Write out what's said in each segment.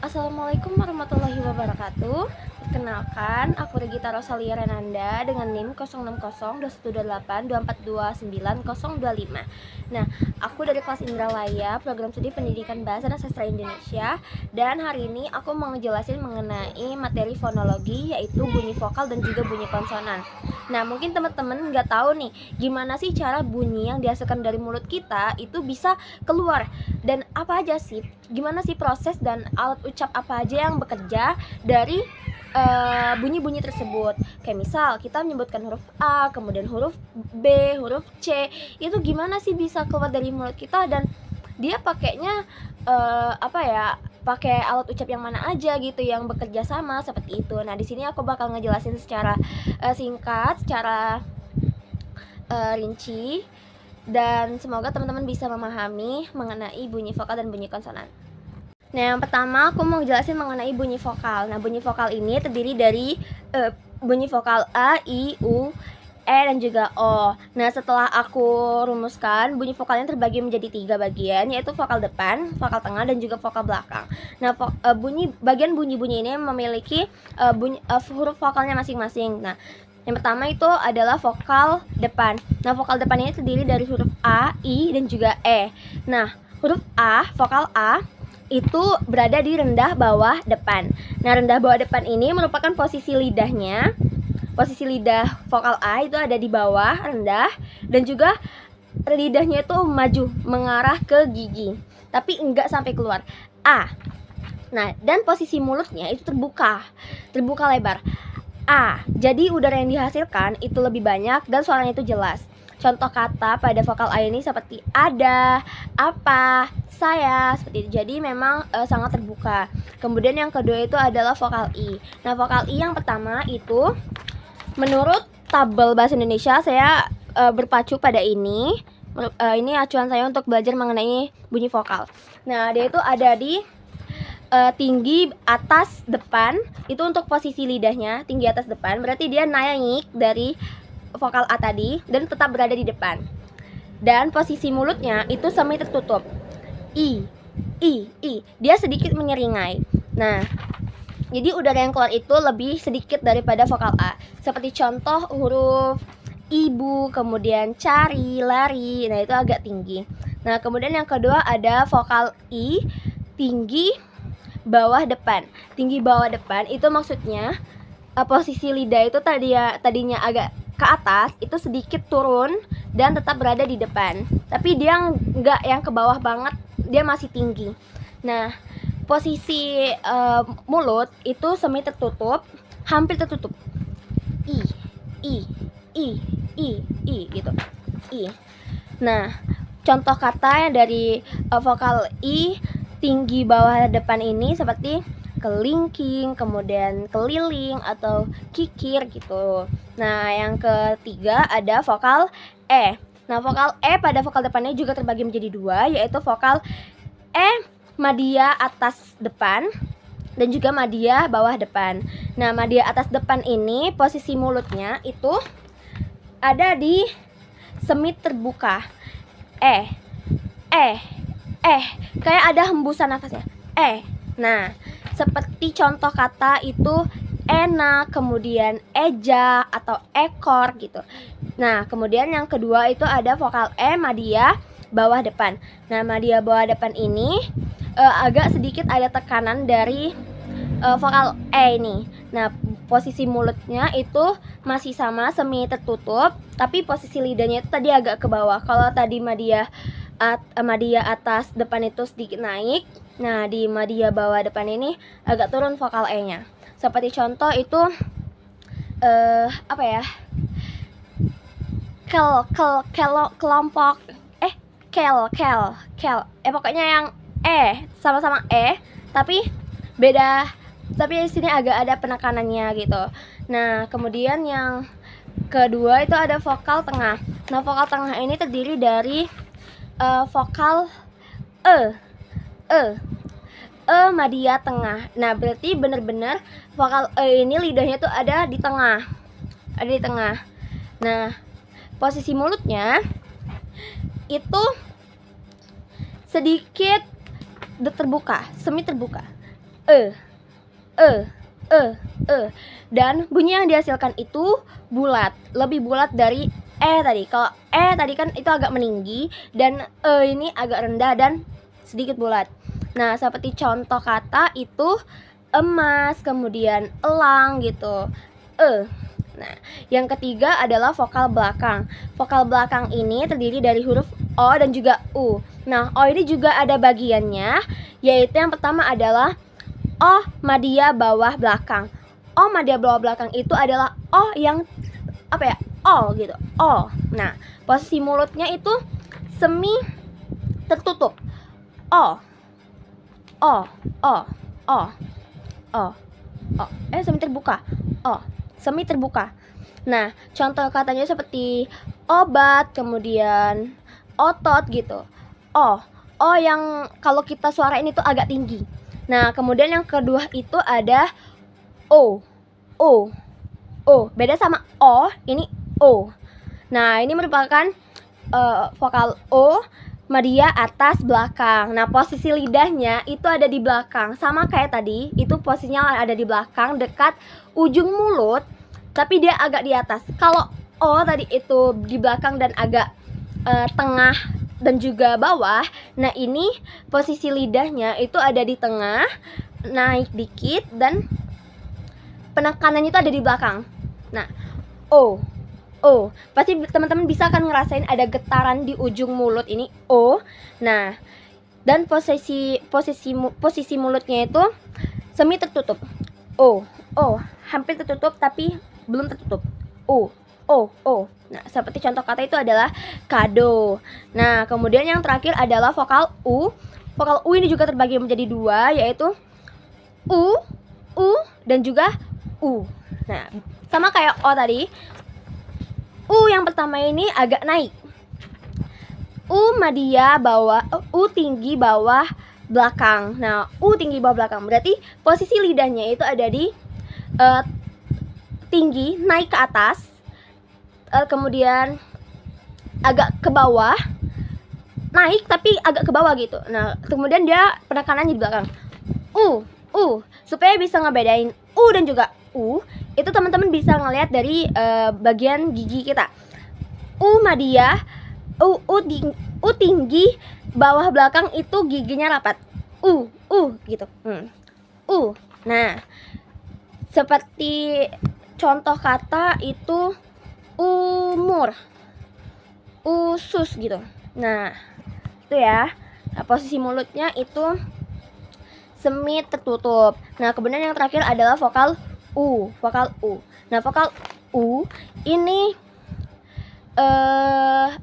Assalamualaikum warahmatullahi wabarakatuh. Perkenalkan, aku Regita Rosalia Renanda dengan NIM 06021824290025. Nah, aku dari kelas Indralaya, program studi Pendidikan Bahasa dan Sastra Indonesia. Dan hari ini aku mau ngejelasin mengenai materi fonologi, yaitu bunyi vokal dan juga bunyi konsonan. Nah, mungkin teman-teman nggak tahu nih, gimana sih cara bunyi yang dihasilkan dari mulut kita itu bisa keluar. Dan apa aja sih, gimana sih proses dan alat ucap apa aja yang bekerja dari bunyi-bunyi tersebut. Kayak misal kita menyebutkan huruf A, kemudian huruf B, huruf C, itu gimana sih bisa keluar dari mulut kita, dan dia pakainya pakai alat ucap yang mana aja gitu yang bekerja sama seperti itu. Nah, di sini aku bakal ngejelasin secara singkat, secara rinci, dan semoga teman-teman bisa memahami mengenai bunyi vokal dan bunyi konsonan. Nah, yang pertama aku mau jelasin mengenai bunyi vokal. Nah, bunyi vokal ini terdiri dari bunyi vokal A, I, U, E, dan juga O. Nah, setelah aku rumuskan, bunyi vokalnya terbagi menjadi 3 bagian, yaitu vokal depan, vokal tengah, dan juga vokal belakang. Nah, bagian bunyi-bunyi ini memiliki huruf vokalnya masing-masing. Nah, yang pertama itu adalah vokal depan. Nah, vokal depan ini terdiri dari huruf A, I, dan juga E. Nah, huruf A, vokal A, itu berada di rendah bawah depan. Nah, rendah bawah depan ini merupakan posisi lidahnya. Posisi lidah vokal A itu ada di bawah, rendah, dan juga lidahnya itu maju, mengarah ke gigi, tapi enggak sampai keluar. A. Nah, dan posisi mulutnya itu terbuka lebar. A. Jadi udara yang dihasilkan itu lebih banyak dan suaranya itu jelas. Contoh kata pada vokal A ini seperti ada, apa, saya, seperti itu. Jadi memang sangat terbuka. Kemudian yang kedua itu adalah vokal I. Nah, vokal I yang pertama itu menurut tabel bahasa Indonesia, saya berpacu pada ini. Ini acuan saya untuk belajar mengenai bunyi vokal. Nah, dia itu ada di tinggi atas depan. Itu untuk posisi lidahnya, tinggi atas depan. Berarti dia naik dari vokal A tadi dan tetap berada di depan. Dan posisi mulutnya itu semi tertutup. I. Dia sedikit menyeringai. Nah, jadi udara yang keluar itu lebih sedikit daripada vokal A. Seperti contoh huruf ibu, kemudian cari, lari. Nah, itu agak tinggi. Nah, kemudian yang kedua ada vokal I, tinggi bawah depan. Tinggi bawah depan itu maksudnya posisi lidah itu tadinya agak ke atas, itu sedikit turun dan tetap berada di depan. Tapi dia nggak yang ke bawah banget, dia masih tinggi. Nah, posisi mulut itu semi tertutup, hampir tertutup. I gitu. I. Nah, contoh kata yang dari vokal I tinggi bawah depan ini seperti kelingking, kemudian keliling, atau kikir gitu. Nah, yang ketiga ada vokal E. Nah, vokal E pada vokal depannya juga terbagi menjadi 2, yaitu vokal E madya atas depan dan juga madya bawah depan. Nah, madya atas depan ini posisi mulutnya itu ada di semi terbuka. Kayak ada hembusan nafasnya. Nah, seperti contoh kata itu enak, kemudian eja atau ekor gitu. Nah, kemudian yang kedua itu ada vokal E madya bawah depan. Nah, madya bawah depan ini agak sedikit ada tekanan dari vokal E ini. Nah, posisi mulutnya itu masih sama, semi tertutup, tapi posisi lidahnya itu tadi agak ke bawah. Kalau tadi madya atas depan itu sedikit naik, nah di madya bawah depan ini agak turun vokal E-nya. Seperti contoh itu kelompok pokoknya yang sama-sama tapi beda, tapi di sini agak ada penekanannya gitu. Nah, kemudian yang kedua itu ada vokal tengah. Nah, vokal tengah ini terdiri dari vokal madya tengah. Nah, berarti benar-benar vokal E ini lidahnya tuh ada di tengah. Nah, posisi mulutnya itu sedikit terbuka, semi terbuka. e, e, e, e. Dan bunyi yang dihasilkan itu bulat, lebih bulat dari tadi. Kalau tadi kan itu agak meninggi, dan ini agak rendah dan sedikit bulat. Nah, seperti contoh kata itu emas, kemudian elang gitu. Nah, yang ketiga adalah vokal belakang. Vokal belakang ini terdiri dari huruf O dan juga U. Nah, O ini juga ada bagiannya, yaitu yang pertama adalah O madya bawah belakang. O madya bawah belakang itu adalah O yang apa ya? O gitu. O. Nah, posisi mulutnya itu semi tertutup. O. O. O. O. O. O. Semi terbuka. O. Semi terbuka. Nah, contoh katanya seperti obat, kemudian otot gitu. O. O yang kalau kita suarain itu agak tinggi. Nah, kemudian yang kedua itu ada O. O. O. Beda sama O, ini O. Nah, ini merupakan vokal O madya atas belakang. Nah, posisi lidahnya itu ada di belakang. Sama kayak tadi, itu posisinya ada di belakang dekat ujung mulut, tapi dia agak di atas. Kalau O tadi itu di belakang dan agak tengah dan juga bawah. Nah, ini posisi lidahnya itu ada di tengah, naik dikit, dan penekanannya itu ada di belakang. Nah, O. O. Pasti teman-teman bisa akan ngerasain ada getaran di ujung mulut ini, O. Nah, dan posisi mulutnya itu semi tertutup. O. O. Hampir tertutup tapi belum tertutup. O. O. O. Nah, seperti contoh kata itu adalah kado. Nah, kemudian yang terakhir adalah vokal U. Vokal U ini juga terbagi menjadi dua, yaitu U, dan juga U. Nah, sama kayak O tadi, U yang pertama ini agak naik. U madya bawah, U tinggi bawah belakang. Nah, U tinggi bawah belakang berarti posisi lidahnya itu ada di tinggi, naik ke atas, kemudian agak ke bawah, naik tapi agak ke bawah gitu. Nah, kemudian dia penekanannya di belakang. Supaya bisa ngebedain U dan juga U, itu teman-teman bisa ngelihat dari bagian gigi kita. U madya, U tinggi, bawah belakang itu giginya rapat. Gitu. U. Nah, seperti contoh kata itu umur, usus gitu. Nah, itu ya. Nah, posisi mulutnya itu semi tertutup. Nah, kemudian yang terakhir adalah vokal U. Vokal U. Nah, vokal U ini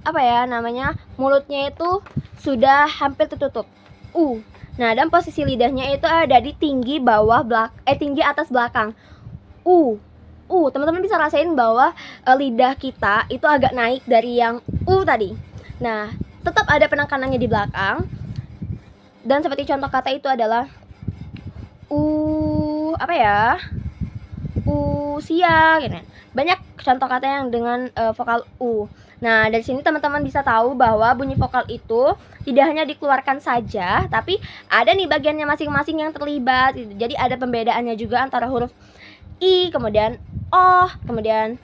apa ya namanya? Mulutnya itu sudah hampir tertutup. U. Nah, dan posisi lidahnya itu ada di tinggi bawah tinggi atas belakang. U. Teman-teman bisa rasain bahwa lidah kita itu agak naik dari yang U tadi. Nah, tetap ada penekanannya di belakang. Dan seperti contoh kata itu adalah usia gitu. Banyak contoh kata yang dengan vokal U. Nah, dari sini teman-teman bisa tahu bahwa bunyi vokal itu tidak hanya dikeluarkan saja, tapi ada nih bagiannya masing-masing yang terlibat gitu. Jadi ada pembedaannya juga antara huruf I, kemudian O, kemudian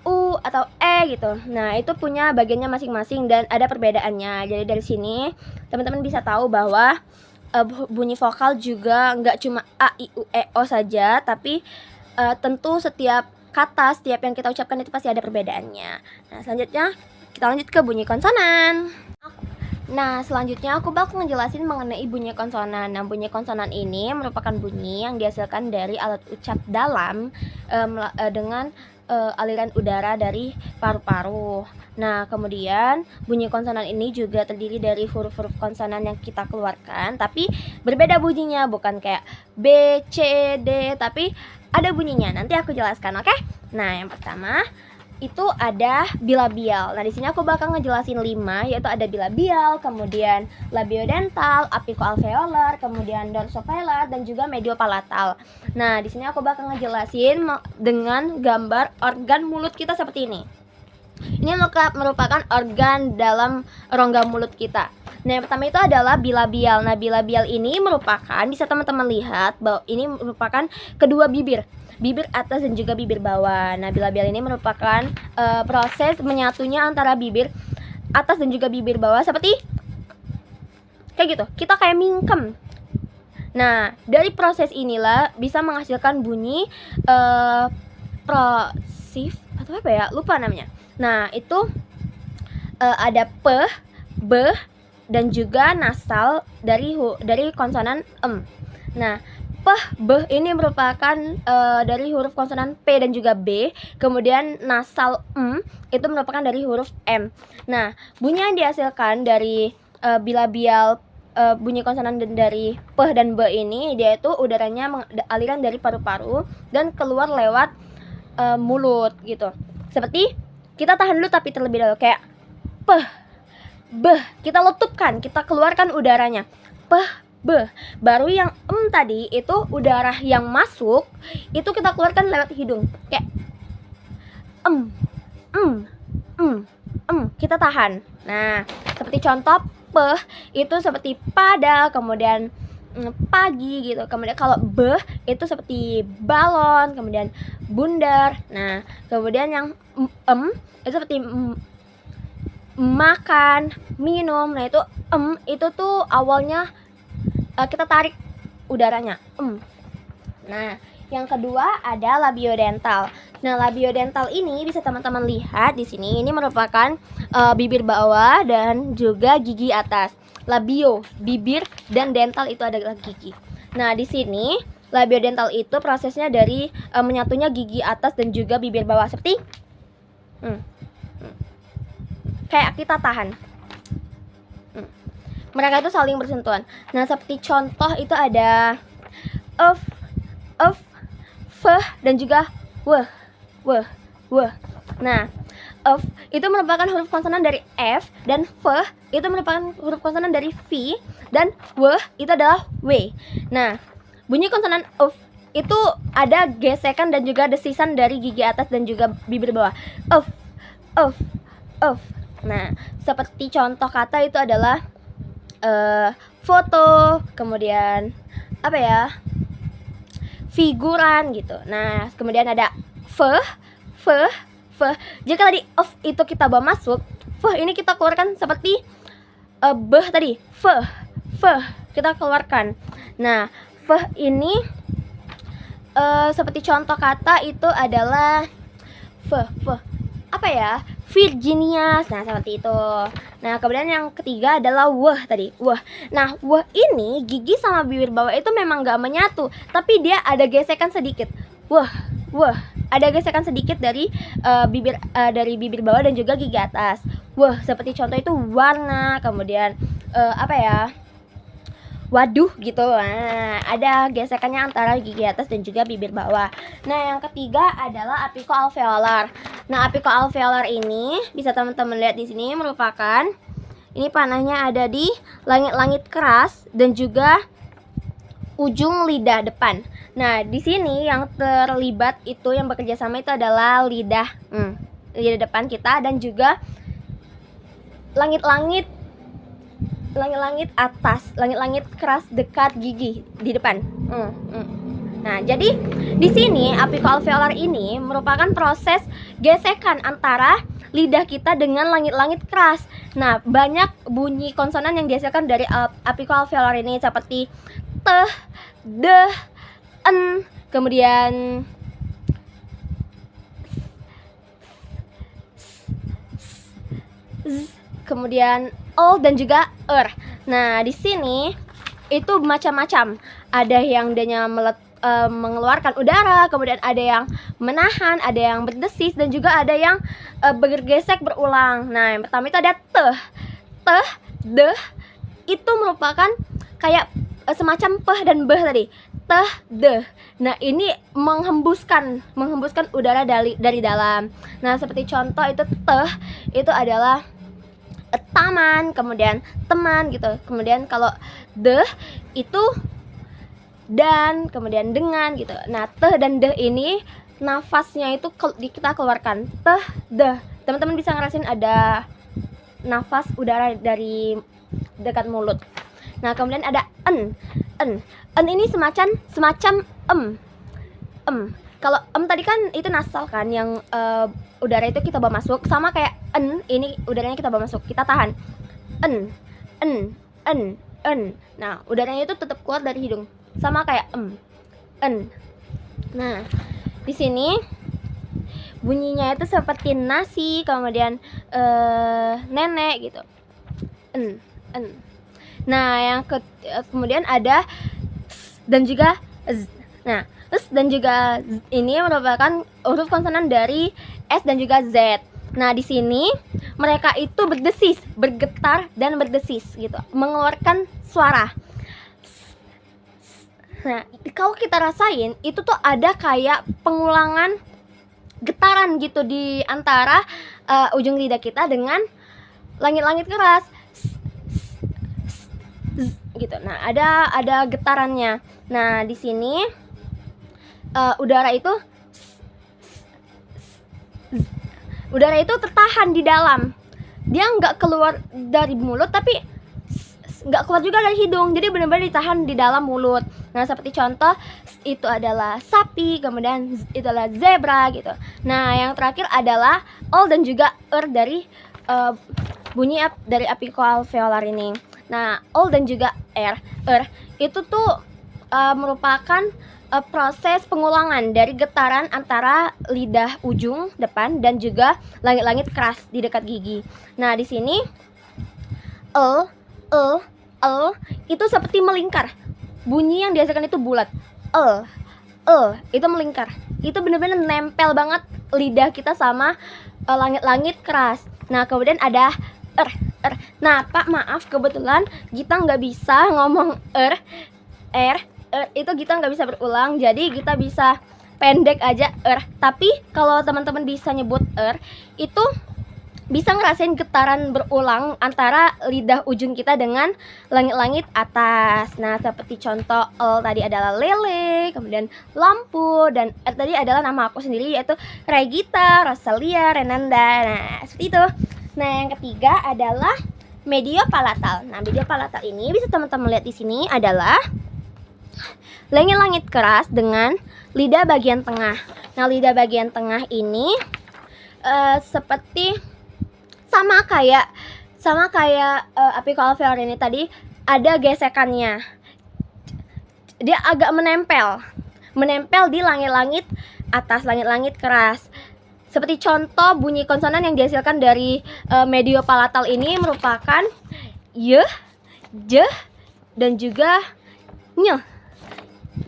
U atau E gitu. Nah, itu punya bagiannya masing-masing dan ada perbedaannya. Jadi dari sini teman-teman bisa tahu bahwa bunyi vokal juga nggak cuma A, I, U, E, O saja, tapi tentu setiap kata, setiap yang kita ucapkan itu pasti ada perbedaannya. Nah, selanjutnya kita lanjut ke bunyi konsonan. Nah, selanjutnya aku bakal ngejelasin mengenai bunyi konsonan. Nah, bunyi konsonan ini merupakan bunyi yang dihasilkan dari alat ucap dalam dengan aliran udara dari paru-paru. Nah, kemudian bunyi konsonan ini juga terdiri dari huruf-huruf konsonan yang kita keluarkan, tapi berbeda bunyinya, bukan kayak B, C, D, tapi ada bunyinya. Nanti aku jelaskan, oke? Nah, yang pertama itu ada bilabial. Nah, di sini aku bakal ngejelasin 5, yaitu ada bilabial, kemudian labiodental, apicoalveolar, kemudian dorsovelar, dan juga mediopalatal. Nah, di sini aku bakal ngejelasin dengan gambar organ mulut kita seperti ini. Ini merupakan organ dalam rongga mulut kita. Nah, yang pertama itu adalah bilabial. Nah, bilabial ini merupakan, bisa teman-teman lihat bahwa ini merupakan kedua bibir atas dan juga bibir bawah. Nah, bilabial ini merupakan proses menyatunya antara bibir atas dan juga bibir bawah seperti kayak gitu. Kita kayak mingkem. Nah, dari proses inilah bisa menghasilkan bunyi plosif atau apa ya? Lupa namanya. Nah, itu ada p, b, dan juga nasal dari konsonan Nah, p, b ini merupakan dari huruf konsonan p dan juga b. Kemudian nasal itu merupakan dari huruf m. Nah, bunyi yang dihasilkan dari bilabial bunyi konsonan dari p dan b ini, dia itu udaranya aliran dari paru-paru dan keluar lewat mulut gitu. Seperti kita tahan dulu tapi terlebih dahulu kayak p, b, kita letupkan, kita keluarkan udaranya. P, b. Baru yang tadi itu udara yang masuk itu kita keluarkan lewat hidung. Kayak kita tahan. Nah, seperti contoh p itu seperti pada, kemudian pagi gitu. Kemudian kalau b itu seperti balon, kemudian bundar. Nah, kemudian yang itu seperti makan, minum. Nah, itu tuh awalnya kita tarik udaranya. Nah, yang kedua ada labiodental. Nah, labiodental ini bisa teman-teman lihat di sini. Ini merupakan bibir bawah dan juga gigi atas. Labio, bibir, dan dental itu adalah gigi. Nah, di sini labiodental itu prosesnya dari menyatunya gigi atas dan juga bibir bawah seperti kayak kita tahan. Mereka itu saling bersentuhan. Nah, seperti contoh itu ada f, dan juga w. Nah, f itu merupakan huruf konsonan dari f, dan f itu merupakan huruf konsonan dari v, dan w itu adalah w. Nah, bunyi konsonan f itu ada gesekan dan juga desisan dari gigi atas dan juga bibir bawah. F. Nah, seperti contoh kata itu adalah foto, kemudian apa ya, figuran gitu. Nah, kemudian ada f. Jika tadi f itu kita bawa masuk, f ini kita keluarkan seperti b tadi, f kita keluarkan. Nah, f ini seperti contoh kata itu adalah apa ya, Virginia. Nah, seperti itu. Nah, kemudian yang ketiga adalah wah tadi, wah. Nah, wah ini gigi sama bibir bawah itu memang gak menyatu, tapi dia ada gesekan sedikit. Wah, ada gesekan sedikit dari bibir bawah dan juga gigi atas. Wah, seperti contoh itu warna, kemudian apa ya, waduh gitu. Nah, ada gesekannya antara gigi atas dan juga bibir bawah. Nah, yang ketiga adalah apicoalveolar. Nah, apicoalveolar ini bisa teman-teman lihat di sini merupakan, ini panahnya ada di langit-langit keras dan juga ujung lidah depan. Nah, di sini yang terlibat itu, yang bekerja sama itu adalah lidah depan kita dan juga langit-langit atas, langit-langit keras dekat gigi di depan. Nah, jadi di sini apicoalveolar ini merupakan proses gesekan antara lidah kita dengan langit-langit keras. Nah, banyak bunyi konsonan yang dihasilkan dari apicoalveolar ini seperti t, d, n, kemudian z, kemudian o dan juga er. Nah, di sini itu macam-macam. Ada yang dia mengeluarkan udara, kemudian ada yang menahan, ada yang berdesis, dan juga ada yang bergesek berulang. Nah, yang pertama itu ada t, d, itu merupakan kayak semacam p dan b tadi. T, d. Nah, ini menghembuskan udara dari dalam. Nah, seperti contoh itu t itu adalah taman, kemudian teman gitu. Kemudian kalau d itu dan, kemudian dengan gitu. Nah, t dan d ini nafasnya itu kita keluarkan t, d. Teman-teman bisa ngerasain ada nafas udara dari dekat mulut. Nah, kemudian ada en. En ini semacam Kalau tadi kan itu nasal kan, yang udara itu kita bawa masuk, sama kayak en, ini udaranya kita bawa masuk, kita tahan. En. Nah, udaranya itu tetap keluar dari hidung, sama kayak en. Nah, di sini bunyinya itu seperti nasi, kemudian nenek gitu. En. Nah, yang kemudian ada s dan juga z. Nah, s dan juga z ini merupakan huruf konsonan dari s dan juga z. Nah, di sini mereka itu berdesis, bergetar dan berdesis gitu, mengeluarkan suara. Nah, kalau kita rasain itu tuh ada kayak pengulangan getaran gitu di antara ujung lidah kita dengan langit-langit keras. Gitu. Nah, ada getarannya. Nah, di sini udara itu tertahan di dalam. Dia nggak keluar dari mulut, tapi nggak keluar juga dari hidung. Jadi benar-benar ditahan di dalam mulut. Nah, seperti contoh itu adalah sapi, kemudian itu adalah zebra gitu. Nah, yang terakhir adalah ol dan juga dari bunyi dari apicoalveolar ini. Nah, ol dan juga itu tuh merupakan proses pengulangan dari getaran antara lidah ujung depan dan juga langit-langit keras di dekat gigi. Nah, di sini itu seperti melingkar. Bunyi yang dihasilkan itu bulat. Itu melingkar. Itu benar-benar nempel banget lidah kita sama langit-langit keras. Nah, kemudian ada Nah, Pak, maaf, kebetulan kita nggak bisa ngomong itu kita nggak bisa berulang, jadi kita bisa pendek aja Tapi kalau teman-teman bisa nyebut itu bisa ngerasain getaran berulang antara lidah ujung kita dengan langit-langit atas. Nah, seperti contoh tadi adalah lele, kemudian lampu, dan tadi adalah nama aku sendiri, yaitu Regita Rosalia Renanda. Nah, seperti itu. Nah, yang ketiga adalah mediopalatal. Nah, mediopalatal ini bisa teman-teman lihat di sini adalah langit-langit keras dengan lidah bagian tengah. Nah, lidah bagian tengah ini seperti sama kayak apicoalveolar ini tadi, ada gesekannya. Dia agak menempel di langit-langit atas, langit-langit keras. Seperti contoh bunyi konsonan yang dihasilkan dari mediopalatal ini merupakan y, j, dan juga ny.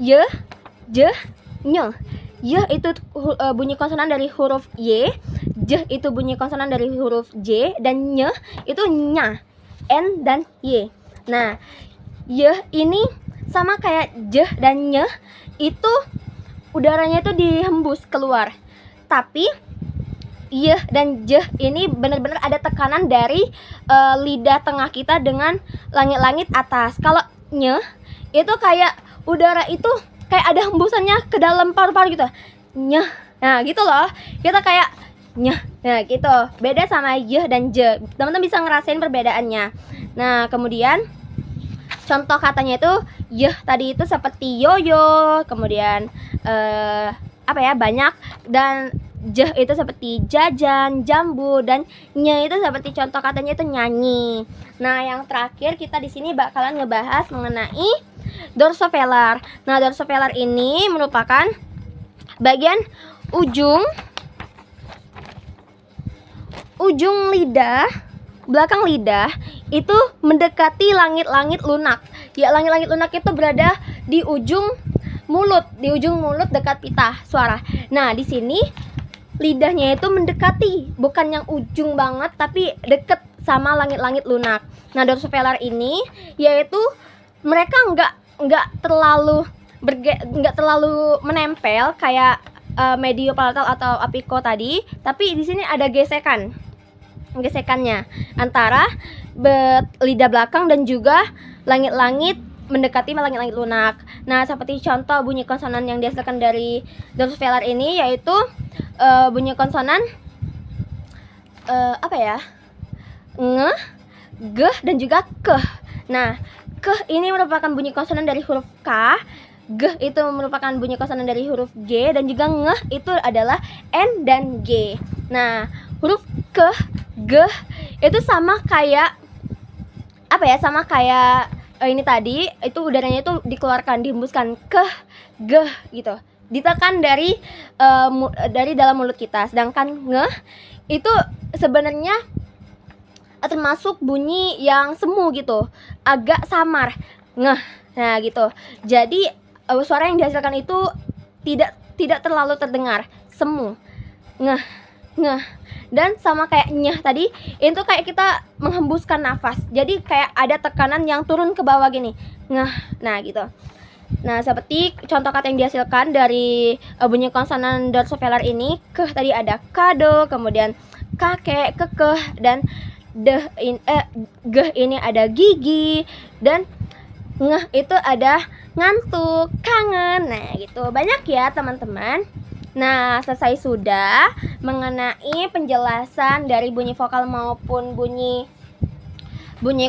Y, j, ny. Y itu bunyi konsonan dari huruf Y, J itu bunyi konsonan dari huruf J, dan ny itu nya, N dan Y. Nah, Y ini sama kayak J dan ny, itu udaranya itu dihembus keluar. Tapi Y dan J ini benar-benar ada tekanan dari lidah tengah kita dengan langit-langit atas. Kalau ny itu kayak udara itu kayak ada hembusannya ke dalam paru-paru gitu. Nyah. Nah, gitu loh. Kita kayak nyah. Nah, gitu. Beda sama y dan j. Teman-teman bisa ngerasain perbedaannya. Nah, kemudian contoh katanya itu y tadi itu seperti yoyo, kemudian banyak, dan j itu seperti jajan, jambu, dan ny itu seperti contoh katanya itu nyanyi. Nah, yang terakhir kita di sini bakalan ngebahas mengenai dorsovelar. Nah, dorsovelar ini merupakan bagian ujung lidah, belakang lidah itu mendekati langit-langit lunak. Ya, langit-langit lunak itu berada di ujung mulut dekat pitah suara. Nah, di sini lidahnya itu mendekati, bukan yang ujung banget, tapi deket sama langit-langit lunak. Nah, dorsovelar ini yaitu mereka nggak terlalu menempel kayak mediopalatal atau apico tadi, tapi di sini ada gesekannya antara lidah belakang dan juga langit-langit mendekati langit-langit lunak. Nah, seperti contoh bunyi konsonan yang dihasilkan dari dorsovelar ini yaitu bunyi konsonan nge, g, dan juga keh. Nah, keh ini merupakan bunyi konsonan dari huruf K, geh itu merupakan bunyi konsonan dari huruf G, dan juga ngeh itu adalah N dan G. Nah, huruf keh, geh itu sama kayak apa ya? Sama kayak ini tadi, itu udaranya itu dikeluarkan, dihembuskan keh, geh gitu. Ditekan dari dalam mulut kita. Sedangkan ngeh itu sebenarnya termasuk bunyi yang semu gitu, agak samar, ngeh. Nah gitu. Jadi suara yang dihasilkan itu tidak terlalu terdengar, semu, ngeh, ngeh. Dan sama kayak nyeh tadi, itu kayak kita menghembuskan nafas. Jadi kayak ada tekanan yang turun ke bawah gini, ngeh. Nah gitu. Nah, seperti contoh kata yang dihasilkan dari bunyi konsonan dorsovelar ini, keh tadi ada kado, kemudian kakek, kekeh, dan geh ini ada gigi, dan ngeh itu ada ngantuk, kangen. Nah gitu, banyak ya teman-teman. Nah, selesai sudah mengenai penjelasan dari bunyi vokal maupun bunyi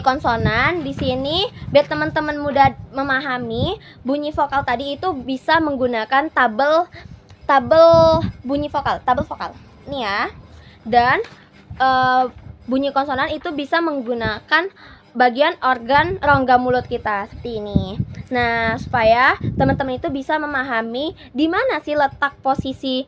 konsonan. Di sini biar teman-teman mudah memahami, bunyi vokal tadi itu bisa menggunakan tabel bunyi vokal, tabel vokal. Nih ya. Dan bunyi konsonan itu bisa menggunakan bagian organ rongga mulut kita seperti ini. Nah, supaya teman-teman itu bisa memahami di mana sih letak posisi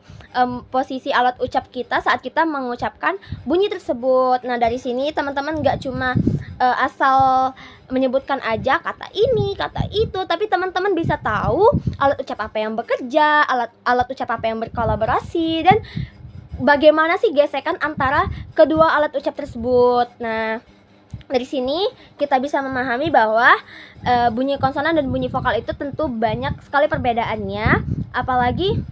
alat ucap kita saat kita mengucapkan bunyi tersebut. Nah, dari sini teman-teman nggak cuma asal menyebutkan aja kata ini, kata itu, tapi teman-teman bisa tahu alat ucap apa yang bekerja, alat ucap apa yang berkolaborasi, dan bagaimana sih gesekan antara kedua alat ucap tersebut. Nah, dari sini kita bisa memahami bahwa bunyi konsonan dan bunyi vokal itu tentu banyak sekali perbedaannya. Apalagi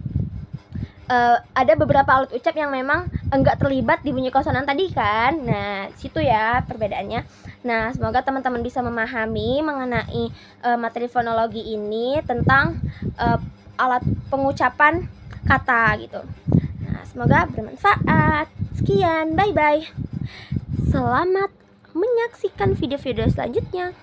ada beberapa alat ucap yang memang enggak terlibat di bunyi konsonan tadi kan. Nah, situ ya perbedaannya. Nah, semoga teman-teman bisa memahami mengenai materi fonologi ini tentang alat pengucapan kata gitu. Semoga bermanfaat. Sekian, bye-bye. Selamat menyaksikan video-video selanjutnya.